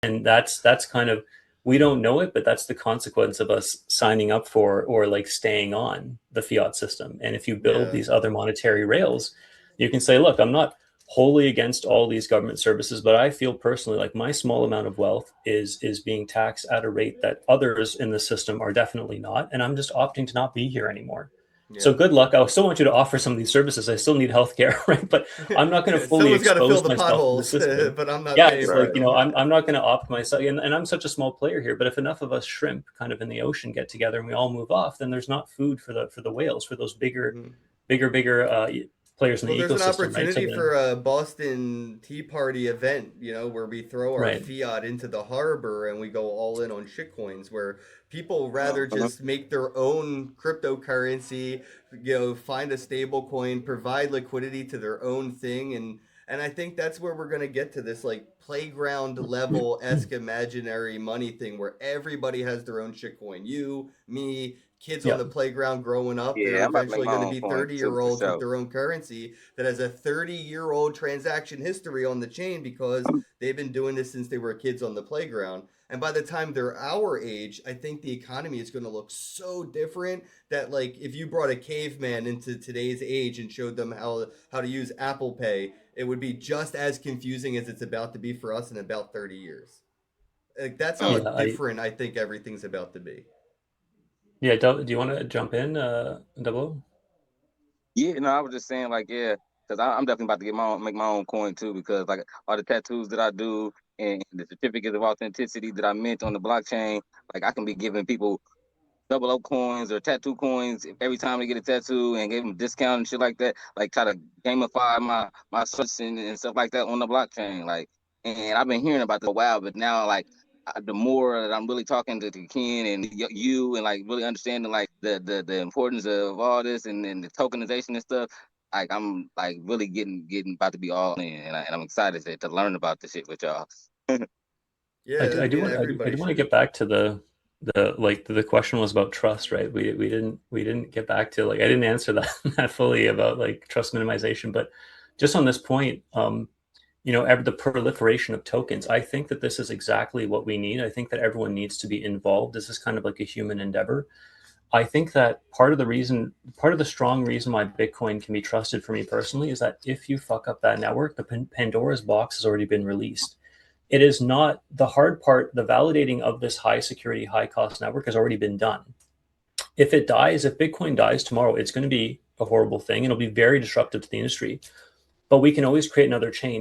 And that's kind of, we don't know it, but that's the consequence of us signing up for or like staying on the fiat system. And if you build Yeah. these other monetary rails, you can say, look, I'm not wholly against all these government services, but I feel personally like my small amount of wealth is being taxed at a rate that others in the system are definitely not, and I'm just opting to not be here anymore. So Yeah. good luck. I still want you to offer some of these services. I still need healthcare, right? But I'm not going to fully Someone's got to fill expose the myself to the potholes, system. but I'm not Yeah, paying it's for like, Right. you know, them. I'm not going to opt myself, and I'm such a small player here. But if enough of us shrimp kind of in the ocean get together and we all move off, then there's not food for the whales, for those Mhm. bigger players in Well, the there's an ecosystem, right? So opportunity then, for a Boston Tea Party event, where we throw our right, fiat into the harbor and we go all in on shitcoins, where people rather Mhm. just make their own cryptocurrency, find a stable coin, provide liquidity to their own thing, and I think that's where we're gonna get to this like playground level esque imaginary money thing where everybody has their own shitcoin. You, me, kids on yeah, the playground growing up, they're Yeah, I'm about to make eventually my going to own be coin 30 too, year for olds with sure. their own currency that has a 30-year-old transaction history on the chain because they've been doing this since they were kids on the playground. And by the time they're our age, I think the economy is going to look so different that like if you brought a caveman into today's age and showed them how to use Apple Pay, it would be just as confusing as it's about to be for us in about 30 years. Like that's how Mm. yeah. different I think everything's about to be. Yeah. Do you want to jump in, Double? Yeah, no, I was just saying like, yeah, because I'm definitely about to make my own coin too, because like all the tattoos that I do and the certificates of authenticity that I mint on the blockchain, like I can be giving people double O coins or tattoo coins every time they get a tattoo and give them a discount and shit like that. Like try to gamify my search and stuff like that on the blockchain. Like, and I've been hearing about this a while, but now like the more that I'm really talking to Ken and you and like really understanding like the importance of all this and the tokenization and stuff. Like I'm like really getting about to be all in, and I'm excited to learn about this shit with y'all. Yeah, I mean I everybody do want to should. get back to the like the question was about trust, right? We didn't get back to, like, I didn't answer that that fully about like trust minimization, but just on this point, the proliferation of tokens, I think that this is exactly what we need. I think that everyone needs to be involved. This is kind of like a human endeavor. I think that part of the strong reason why Bitcoin can be trusted for me personally is that if you fuck up that network, the Pandora's box has already been released. It is not the hard part. The validating of this high security, high cost network has already been done. If Bitcoin dies tomorrow, it's going to be a horrible thing. It'll be very disruptive to the industry, but we can always create another chain.